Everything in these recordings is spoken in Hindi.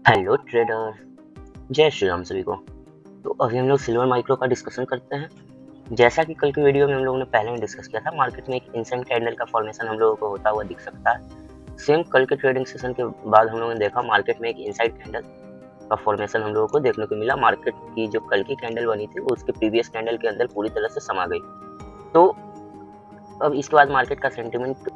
हेलो ट्रेडर, जय श्री राम सभी को। तो अभी हम लोग सिल्वर माइक्रो का डिस्कशन करते हैं। जैसा कि कल की वीडियो में हम लोगों ने पहले ही डिस्कस किया था, मार्केट में एक इंसेंट कैंडल का फॉर्मेशन हम लोगों को होता हुआ दिख सकता है। सेम कल के ट्रेडिंग सेशन के बाद हम लोगों ने देखा मार्केट में एक इनसाइड कैंडल का फॉर्मेशन हम लोगों को देखने को मिला। मार्केट की जो कल की कैंडल बनी थी वो उसके प्रीवियस कैंडल के अंदर पूरी तरह से समा गई। तो अब इसके बाद मार्केट का सेंटिमेंट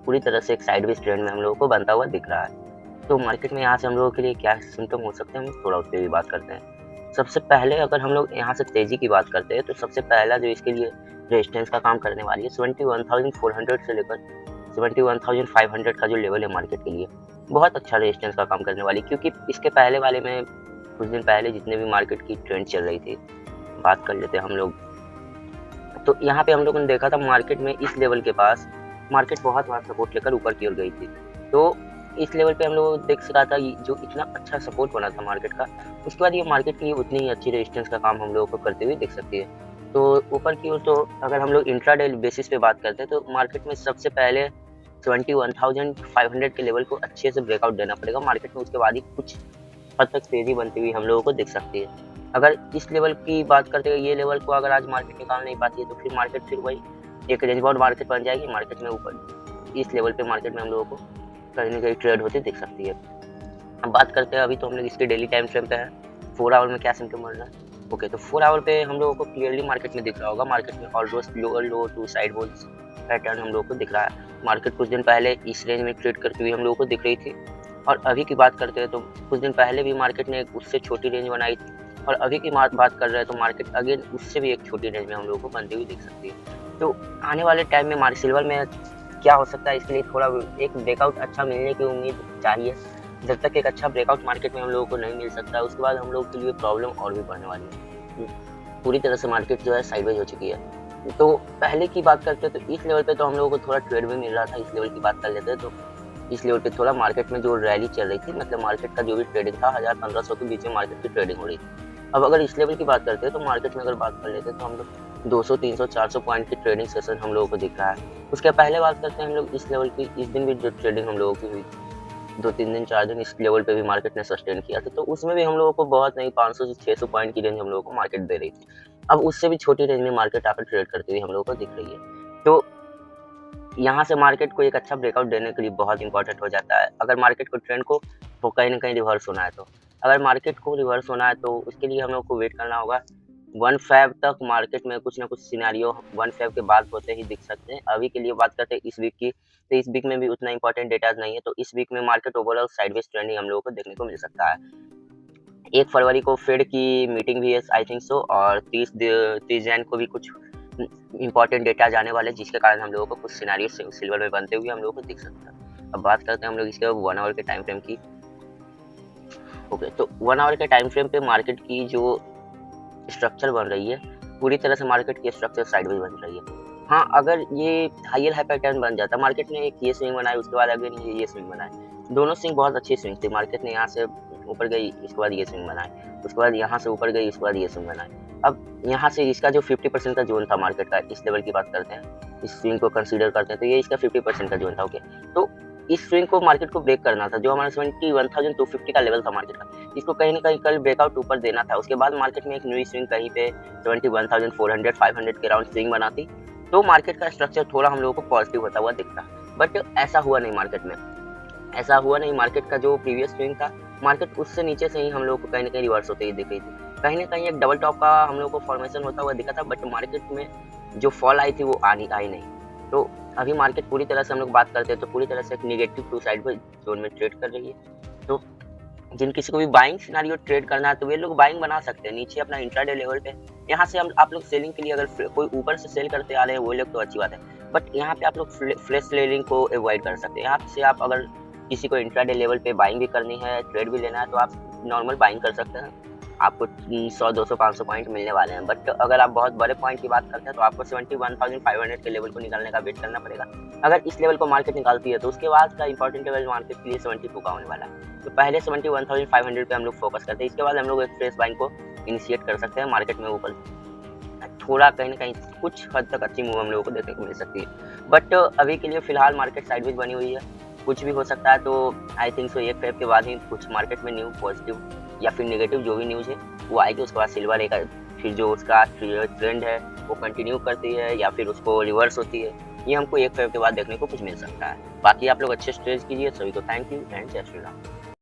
पूरी तरह से एक साइडवेज ट्रेंड में हम लोगों को बनता हुआ दिख रहा है। तो मार्केट में यहाँ से हम लोगों के लिए क्या सिम्टम हो सकते हैं, हम थोड़ा उस पर भी बात करते हैं। सबसे पहले अगर हम लोग यहाँ से तेजी की बात करते हैं तो सबसे पहला जो इसके लिए रेजिस्टेंस का काम करने वाली है 71,400 से लेकर 71,500 का जो लेवल है मार्केट के लिए बहुत अच्छा रेजिस्टेंस का काम करने वाली, क्योंकि इसके पहले वाले में कुछ दिन पहले जितने भी मार्केट की ट्रेंड चल रही थी बात कर लेते हैं हम लोग। तो यहाँ पे हम लोगों ने देखा था मार्केट में इस लेवल के पास मार्केट बहुत बड़ा सपोर्ट लेकर ऊपर की ओर गई थी। तो इस लेवल पे हम लोग देख रहा था जो इतना अच्छा सपोर्ट बना था मार्केट का, उसके बाद ये मार्केट के लिए उतनी ही अच्छी रेजिस्टेंस का काम हम लोगों को करते हुए दिख सकती है। तो ऊपर की ओर तो अगर हम लोग इंट्राडे बेसिस पे बात करते हैं तो मार्केट में सबसे पहले 21,500 के लेवल को अच्छे से ब्रेकआउट देना पड़ेगा मार्केट में, उसके बाद ही कुछ हद तक तेजी बनती हुई हम लोगों को दिख सकती है। अगर इस लेवल की बात करते हैं, ये लेवल को अगर आज मार्केट निकाल नहीं पाती है तो फिर मार्केट फिर वही एक रेंज बाउंड मार्केट बन जाएगी। मार्केट में ऊपर इस लेवल पे मार्केट में हम लोगों को कहीं ना कहीं ट्रेड होती दिख सकती है। अब बात करते हैं, अभी तो हम लोग इसके डेली टाइम फ्रेम पे है, 4 आवर में क्या सिम्टम बन रहा है। ओके, तो 4 आवर पे हम लोगों को क्लियरली मार्केट में दिख रहा होगा, मार्केट में almost lower low to side walls pattern हम लोगों को दिख रहा है। मार्केट कुछ दिन पहले इस रेंज में ट्रेड करती हुई हम लोगों को दिख रही थी, और अभी की बात करते हैं तो कुछ दिन पहले भी मार्केट ने उससे छोटी रेंज बनाई थी, और अभी की बात कर रहे हैं तो मार्केट अगेन उससे भी एक छोटी रेंज में हम लोगों को बनती हुई दिख सकती है। तो आने वाले टाइम में मार्केट सिल्वर में क्या हो सकता है, इसके लिए थोड़ा एक ब्रेकआउट अच्छा मिलने की उम्मीद चाहिए। जब तक एक अच्छा ब्रेकआउट मार्केट में हम लोगों को नहीं मिल सकता, उसके बाद हम लोगों के लिए प्रॉब्लम और भी बढ़ने वाली है। पूरी तरह से मार्केट जो है साइडवेज हो चुकी है। तो पहले की बात करते हैं तो इस लेवल पे तो हम लोगों को थोड़ा ट्रेड भी मिल रहा था। इस लेवल की बात कर लेते हैं तो इस लेवल पे थोड़ा मार्केट में जो रैली चल रही थी, मतलब मार्केट का जो भी ट्रेडिंग था 1000-1500 के बीच में मार्केट की ट्रेडिंग हो रही थी। अब अगर इस लेवल की बात करते हैं तो मार्केट में अगर बात कर लेते हैं तो हम लोग 200, 300, 400 पॉइंट की ट्रेडिंग सेशन हम लोगों को दिख रहा है। उसके पहले बात करते हैं हम लोग इस लेवल की, इस दिन भी जो ट्रेडिंग हम लोगों की हुई 2-3 दिन 4 दिन इस लेवल पे भी मार्केट ने सस्टेन किया था, तो उसमें भी हम लोगों को बहुत नहीं 500 से 600 पॉइंट की रेंज हम लोगों को मार्केट दे रही थी। अब उससे भी छोटी रेंज में मार्केट आकर ट्रेड करती हुई हम लोगों को दिख रही है। तो यहाँ से मार्केट को एक अच्छा ब्रेकआउट देने के लिए बहुत इंपॉर्टेंट हो जाता है, अगर मार्केट को ट्रेंड को वो कहीं ना कहीं रिवर्स होना है तो। अगर मार्केट को रिवर्स होना है तो उसके लिए हम लोग को वेट करना होगा 1 फेब तक। मार्केट में कुछ ना कुछ सिनेरियो 1 फेब के बाद होते ही दिख सकते हैं। अभी के लिए बात करते हैं इस वीक की, तो इस वीक में भी उतना इंपॉर्टेंट डेटा नहीं है, तो इस वीक में मार्केट ओवरऑल साइडवेज ट्रेंडिंग हम लोगों को देखने को मिल सकता है। 1 फरवरी को फेड की मीटिंग भी है आई थिंक सो, और 30 जैन को भी कुछ इंपॉर्टेंट डेटा जाने वाले, जिसके कारण हम लोगों को कुछ सिनेरियो सिल्वर में बनते हुए हम लोगों को दिख सकता है। अब बात करते हैं हम लोग इसके 1 आवर के टाइम फ्रेम की। ओके, तो 1 आवर के टाइम फ्रेम पे मार्केट की जो स्ट्रक्चर बन रही है, पूरी तरह से मार्केट की स्ट्रक्चर साइडवेज बन रही है। हाँ, अगर ये हायर हाई पैटर्न बन जाता, मार्केट ने एक ये स्विंग बनाई, उसके बाद अगेन ये स्विंग बनाए, दोनों स्विंग बहुत अच्छी स्विंग थी। मार्केट ने यहाँ से ऊपर गई, इसके बाद ये स्विंग बनाए, उसके बाद यहाँ से ऊपर गई, उसके बाद ये स्विंग बनाए। अब यहाँ से इसका जो 50% का जोन था मार्केट का, इस लेवल की बात करते हैं, इस स्विंग को कंसीडर करते हैं तो ये इसका 50% का जोन था। ओके, तो इस स्विंग को मार्केट को ब्रेक करना था, जो हमारा 71,250 का लेवल था मार्केट का, इसको कहीं ना कहीं कल ब्रेकआउट ऊपर देना था। उसके बाद मार्केट में एक न्यू स्विंग कहीं पे 71,400, 500 के राउंड स्विंग बनाती तो मार्केट का स्ट्रक्चर थोड़ा हम लोगों को पॉजिटिव होता हुआ दिखता, बट ऐसा हुआ नहीं मार्केट में। ऐसा हुआ नहीं, मार्केट का जो प्रीवियस स्विंग था, मार्केट उससे नीचे से ही हम लोगों को कहीं ना कहीं रिवर्स होते ही दिख रही थी। कहीं ना कहीं एक डबल टॉप का हम लोग को फॉर्मेशन होता हुआ दिखा था, बट मार्केट में जो फॉल आई थी वो आई नहीं। तो अभी मार्केट पूरी तरह से हम लोग बात करते हैं तो पूरी तरह से एक निगेटिव टू साइड पे जोन में ट्रेड कर रही है। तो जिन किसी को भी बाइंग सिनेरियो ट्रेड करना है तो वे लोग बाइंग बना सकते हैं नीचे अपना इंट्राडे लेवल पे। यहाँ से हम आप लोग सेलिंग के लिए अगर कोई ऊपर से सेल करते आ रहे हैं वो लोग तो अच्छी बात है, बट यहाँ पे आप लोग फ्लैश सेलिंग को अवॉइड कर सकते हैं। यहाँ से आप अगर किसी को इंट्राडे लेवल पे बाइंग भी करनी है, ट्रेड भी लेना है, तो आप नॉर्मल बाइंग कर सकते हैं। आपको 100, 200, 500 पॉइंट मिलने वाले हैं, बट अगर आप बहुत बड़े पॉइंट की बात करते हैं तो आपको 71,500 के लेवल को निकालने का वेट करना पड़ेगा। अगर इस लेवल को मार्केट निकालती है तो उसके बाद का इंपॉर्टेंट लेवल मार्केट के लिए 72 का होने वाला है। तो पहले 71,500 पे हम लोग फोकस करते हैं, इसके बाद हम लोग एक फ्रेश बाइंग को इनिशिएट कर सकते हैं। मार्केट में ऊपर थोड़ा कहीं ना कहीं कुछ हद तक अच्छी मूव हम लोगों को देखने को मिल सकती है, बट अभी के लिए फिलहाल मार्केट साइडवेज बनी हुई है। कुछ भी हो सकता है। तो आई थिंक सो 1 फेब के बाद ही कुछ मार्केट में न्यू पॉजिटिव या फिर नेगेटिव जो भी न्यूज़ है वो आएगी। उसके बाद सिल्वर एक फिर जो उसका ट्रेंड है वो कंटिन्यू करती है या फिर उसको रिवर्स होती है, ये हमको 1 फेब के बाद देखने को कुछ मिल सकता है। बाकी आप लोग अच्छे से ट्रेड कीजिए। सभी को थैंक यू एंड जय श्री राम।